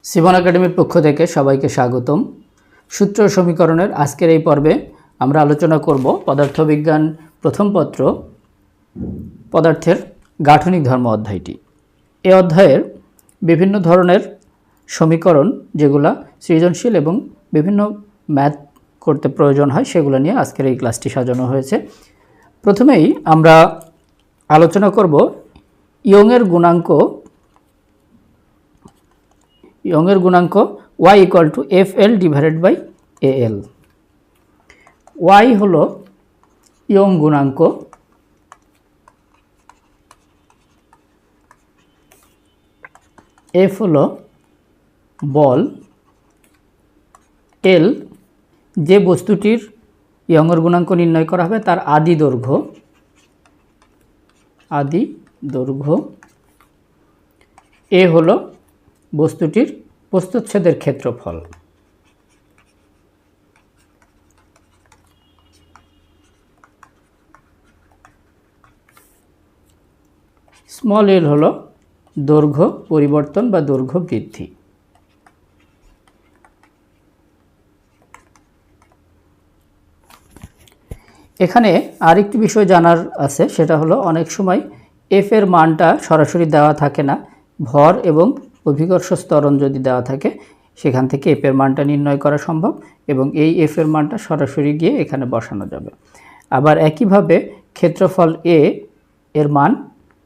সিভন একাডেমির পক্ষ থেকে সবাইকে স্বাগতম। সূত্র সমীকরণের আজকের এই পর্বে আমরা আলোচনা করব পদার্থবিজ্ঞান প্রথম পত্র পদার্থের গাঠনিক ধর্ম অধ্যায়টি। এই অধ্যায়ের বিভিন্ন ধরনের সমীকরণ যেগুলা সৃজনশীল এবং বিভিন্ন ম্যাথ করতে প্রয়োজন হয় সেগুলো নিয়ে আজকের এই ক্লাসটি সাজানো হয়েছে। প্রথমেই আমরা আলোচনা করব ইয়ংয়ের গুণাঙ্ক y equal to FL divided by AL। y হলো ইয়ং গুণাঙ্ক, F হলো বল, L যে বস্তুটির ইয়ংয়ের গুণাঙ্ক নির্ণয় করা হবে তার আদি দৈর্ঘ্য, A হলো বস্তুটির প্রস্থচ্ছেদের ক্ষেত্রফল। স্মল l হলো দৈর্ঘ্য পরিবর্তন বা দৈর্ঘ্য বৃদ্ধি। এখানে আরেকটি বিষয় জানার আছে, সেটা হলো অনেক সময় f এর মানটা সরাসরি দেওয়া থাকে না, ভর এবং অভিকর্ষ ত্বরণ যদি দেওয়া থাকে সেখান থেকে f এর মানটা নির্ণয় করা সম্ভব এবং এই f এর মানটা সরাসরি গিয়ে এখানে বসানো যাবে। আবার একইভাবে ক্ষেত্রফল a এর মান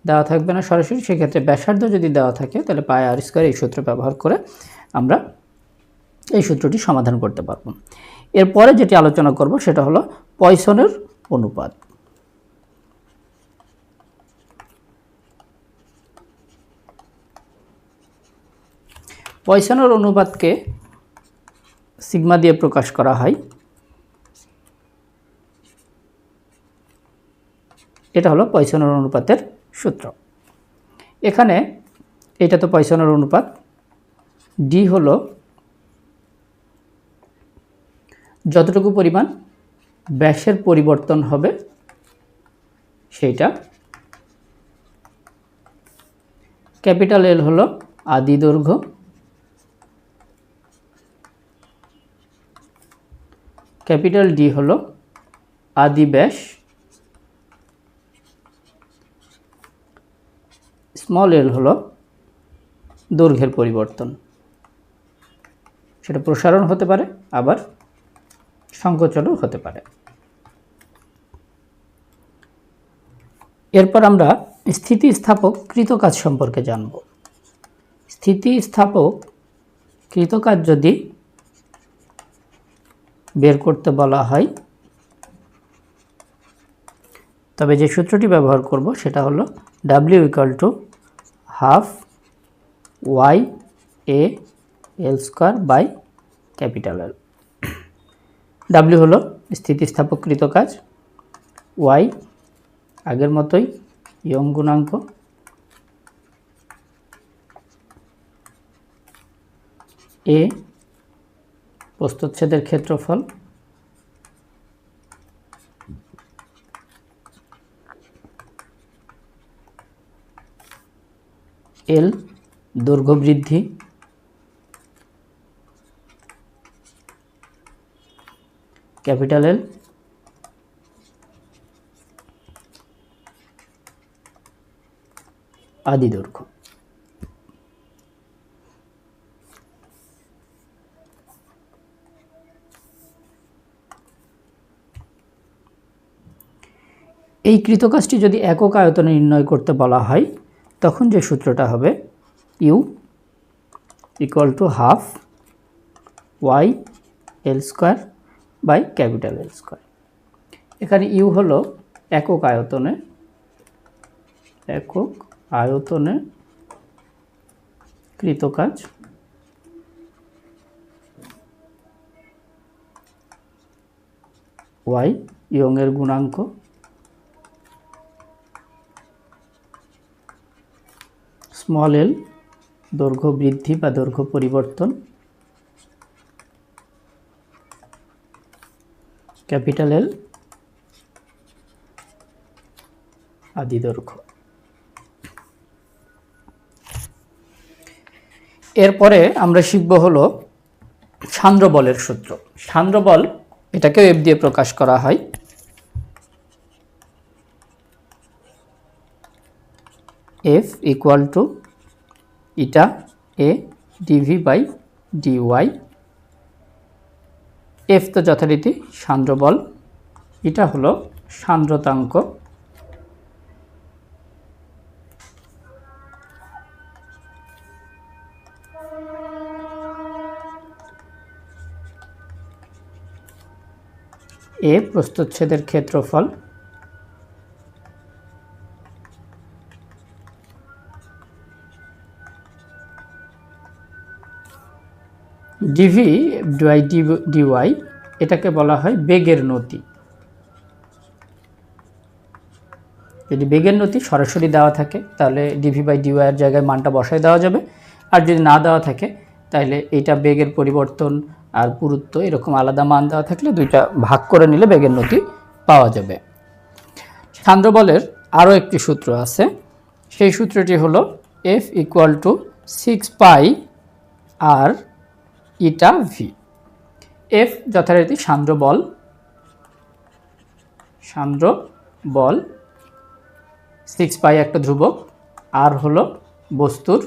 দেওয়া থাকবে না সরাসরি, সেক্ষেত্রে ব্যাসার্ধ যদি দেওয়া থাকে তাহলে পাই আর স্কয়ার এই সূত্র ব্যবহার করে আমরা এই সূত্রটি সমাধান করতে পারব। এরপরে যেটি আলোচনা করব সেটা হলো পয়সনের অনুপাত। পয়সনের অনুপাতকে সিগমা দিয়ে প্রকাশ করা হয়। এটা হলো পয়সনের অনুপাতের সূত্র। এখানে এটা তো পয়সনের অনুপাত, ডি হলো যতটুকু পরিমাণ ব্যাসের পরিবর্তন হবে সেইটা, ক্যাপিটাল এল হলো আদি দৈর্ঘ্য, ক্যাপিটাল ডি হলো আদি ব্যাস, স্মল এল হলো দৈর্ঘ্যের পরিবর্তন। সেটা প্রসারণ হতে পারে আবার সংকোচনও হতে পারে। এরপর আমরা স্থিতিস্থাপক কৃতকাজ সম্পর্কে জানব। স্থিতিস্থাপক কৃতকাজ যদি বের করতে বলা হয় তবে যে সূত্রটি ব্যবহার করব সেটা হলো W equal to half YAL square by capital L। W হলো স্থিতিস্থাপক কৃতকাজ, Y আগের মতোই ইয়ং গুণাঙ্ক, A প্রস্থচ্ছেদের ক্ষেত্রফল, L দৈর্ঘ্য বৃদ্ধি, ক্যাপিটাল L আদি দৈর্ঘ্য। এই কৃতকাজটি যদি একক আয়তনে নির্ণয় করতে বলা হয় তখন যে সূত্রটা হবে U equal to half YL square by capital L square. এখানে U হলো একক আয়তনে কৃতকাজ, Y ইয়ংয়ের গুণাঙ্ক, স্মল l দৈর্ঘ্য বৃদ্ধি বা দৈর্ঘ্য পরিবর্তন, ক্যাপিটাল L আদি দৈর্ঘ্য। এরপরে আমরা শিখব হলো সান্দ্র বলের সূত্র। সান্দ্র বল এটাকে এফ দিয়ে প্রকাশ করা হয়। F equal to eta A DV by DY. F তো যথারীতি সান্দ্র বল, এটা হলো সান্দ্রতাঙ্ক। এ প্রস্থচ্ছেদের ক্ষেত্রফল, ডিভি বাই ডিওয়াই এটাকে বলা হয় বেগের নতি। যদি বেগের নতি সরাসরি দেওয়া থাকে তাহলে ডিভি বাই ডিওয়াই এর জায়গায় মানটা বসায় দেওয়া যাবে, আর যদি না দেওয়া থাকে তাহলে এটা বেগের পরিবর্তন আর পুরুত্ব এরকম আলাদা মান দেওয়া থাকলে দুইটা ভাগ করে নিলে বেগের নতি পাওয়া যাবে। সান্দ্র বলের আরও একটি সূত্র আছে, সেই সূত্রটি হলো F equal to 6 pi R eta V. F যথারীতি সান্দ্র বল, সান্দ্র বল 6 পাই একটা ধ্রুবক, আর হলো বস্তুর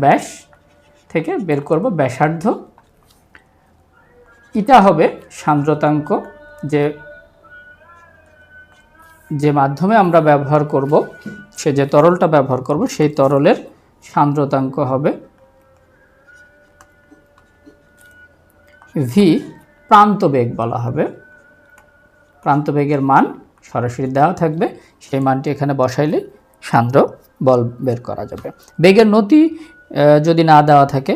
ব্যাস থেকে বের করব ব্যাসার্ধ, ইটা হবে সান্দ্রতাঙ্ক, যে মাধ্যমে আমরা ব্যবহার করব, সে যে তরলটা ব্যবহার করব সেই তরলের সান্দ্রতাঙ্ক হবে। ভি প্রান্ত বেগ বলা হবে, প্রান্ত বেগের মান সরাসরি দেওয়া থাকবে, সেই মানটি এখানে বসাইলে সান্দ্র বল বের করা যাবে। বেগের নতি যদি না দেওয়া থাকে,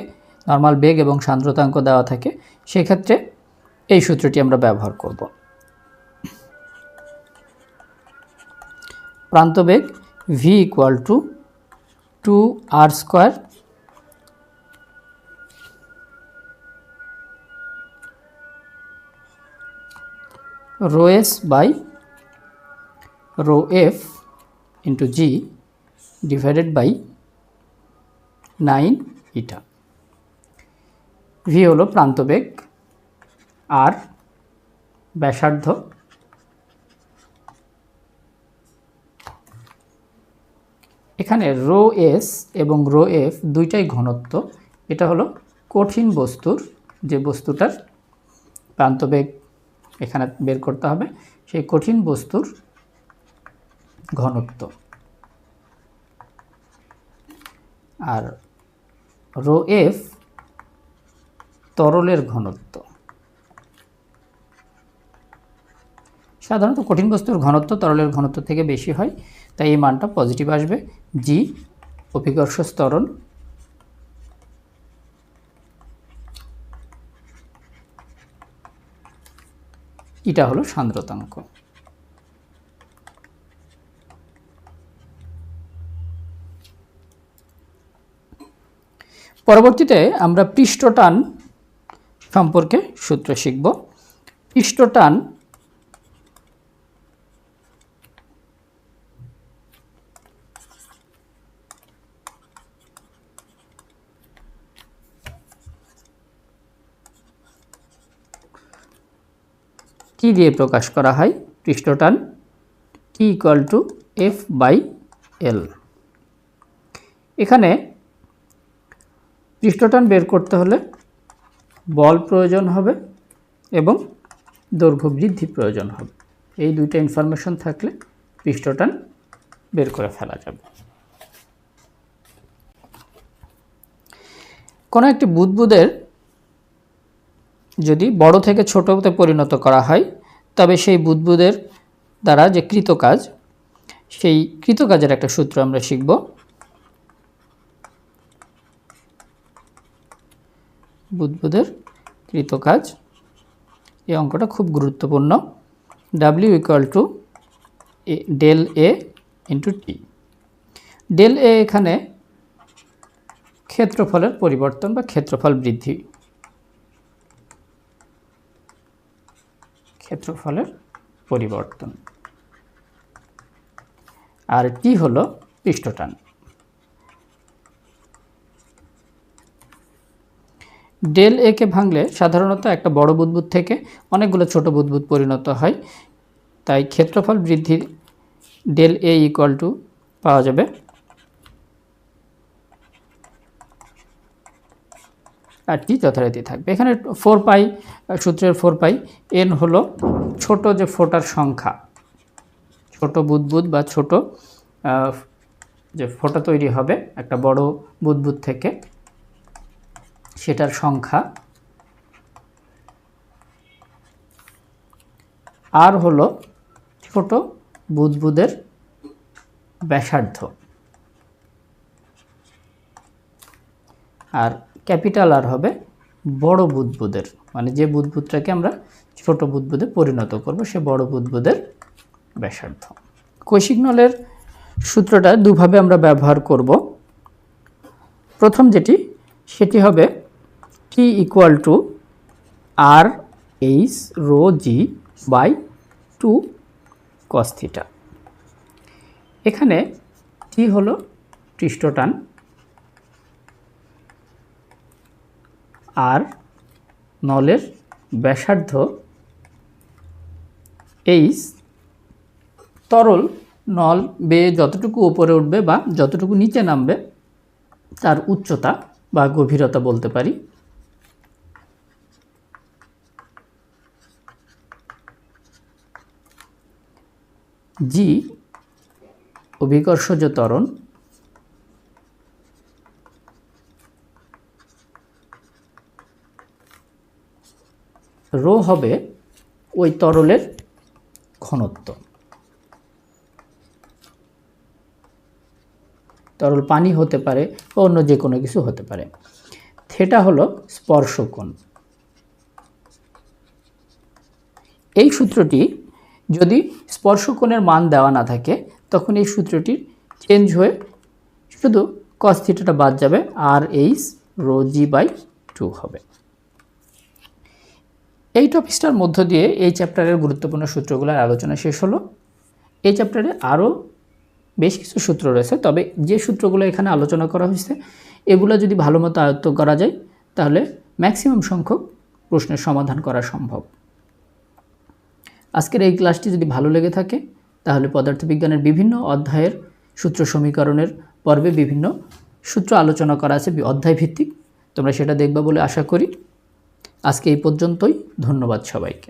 নর্মাল বেগ এবং সান্দ্রতাঙ্ক দেওয়া থাকে, সেক্ষেত্রে এই সূত্রটি আমরা ব্যবহার করব। প্রান্ত বেগ V equal to 2r square rho s by rho f into g divided by 9 eta. V হলো প্রান্তবেগ, আর ব্যাসার্ধ, এখানে রো এস এবং রো এফ দুইটাই ঘনত্ব। এটা হলো কঠিন বস্তুর, যে বস্তুটার প্রান্তবেগ এখানে বের করতে হবে, সেই কঠিন বস্তুর ঘনত্ব। আর রো এফ তরলের ঘনত্ব। সাধারণত কঠিন বস্তুর ঘনত্ব তরলের ঘনত্ব থেকে বেশি হয়, তাই এই মানটা পজিটিভ আসবে। জি অভিকর্ষ ত্বরণ, এটা হলো সান্দ্রতাঙ্ক। পরবর্তীতে আমরা পৃষ্ঠটান সম্পর্কে সূত্র শিখব। পৃষ্ঠটান কি দিয়ে প্রকাশ করা হয়? পৃষ্ঠটান T equal to F by L. এখানে পৃষ্ঠটান বের করতে হলে বল প্রয়োজন হবে এবং দৈর্ঘ্য বৃদ্ধি প্রয়োজন হবে। এই দুইটা ইনফরমেশন থাকলে পৃষ্ঠটান বের করে ফেলা যাবে। কোনো একটি বুদবুদের যদি বড় থেকে ছোটতে পরিণত করা হয়, তবে সেই বুদবুদের দ্বারা যে কৃতকাজ, সেই কৃতকাজের একটা সূত্র আমরা শিখব। বুদবুদের কৃতকাজ, এই অঙ্কটা খুব গুরুত্বপূর্ণ। W equal to del A into T. Del A এখানে ক্ষেত্রফলের পরিবর্তন বা ক্ষেত্রফল বৃদ্ধি, ক্ষেত্রফলের পরিবর্তন, আর টি হলো পৃষ্ঠটান। ডেল এ কে ভাঙলে সাধারণত একটা বড় বুদবুদ থেকে অনেকগুলো ছোট বুদবুদ পরিণত হয়, তাই ক্ষেত্রফল বৃদ্ধি ডেল এ ইকুয়াল টু পাওয়া যাবে আর টি যথারীতি থাকবে। এখানে 4 পাই সূত্রের 4 পাই এন হলো ছোট যে ফোটার সংখ্যা, ছোট বুদবুদ বা ছোট যে ফোঁটা তৈরি হবে একটা বড় বুদবুদ থেকে সেটার সংখ্যা, আর হলো ছোট বুদবুদের ব্যাসার্ধ, আর ক্যাপিটাল আর হবে বড় বুদবুদের, মানে যে বুদবুদটাকে আমরা ছোট বুদবুদে পরিণত করব সে বড় বুদবুদের ব্যাসার্ধ। কৈশিক নলের সূত্রটা দুভাবে আমরা ব্যবহার করব। প্রথম যেটি সেটি হবে T equal to R H rho G by 2 cos theta. এখানে টি হলো পৃষ্ঠটান, আর নলের ব্যাসার্ধ এইচ, তরল নল বেয়ে যতটুকু উপরে উঠবে বা যতটুকু নিচে নামবে তার উচ্চতা বা গভীরতা বলতে পারি। জি অভিকর্ষজ ত্বরণ, রো হবে ওই তরলের ঘনত্ব, তরল পানি হতে পারে বা অন্য যে কোনো কিছু হতে পারে। থিটা হলো স্পর্শকোণ। এই সূত্রটি যদি স্পর্শকোণের মান দেওয়া না থাকে তখন এই সূত্রটি চেঞ্জ হয়ে শুধু কস থিটাটা বাদ যাবে, আর এইচ রো জি বাই 2 হবে। এই টপিকটার মধ্য দিয়ে এই চ্যাপ্টারের গুরুত্বপূর্ণ সূত্রগুলোর আলোচনা শেষ হলো। এই চ্যাপ্টারে আরও বেশ কিছু সূত্র রয়েছে, তবে যে সূত্রগুলো এখানে আলোচনা করা হয়েছে এগুলো যদি ভালো মতো আয়ত্ত করা যায় তাহলে ম্যাক্সিমাম সংখ্যক প্রশ্নের সমাধান করা সম্ভব। আজকের এই ক্লাসটি যদি ভালো লেগে থাকে তাহলে পদার্থবিজ্ঞানের বিভিন্ন অধ্যায়ের সূত্র সমীকরণের পর্বে বিভিন্ন সূত্র আলোচনা করা আছে অধ্যায় ভিত্তিক, তোমরা সেটা দেখবা বলে আশা করি। আজকে এই পর্যন্তই, ধন্যবাদ সবাইকে।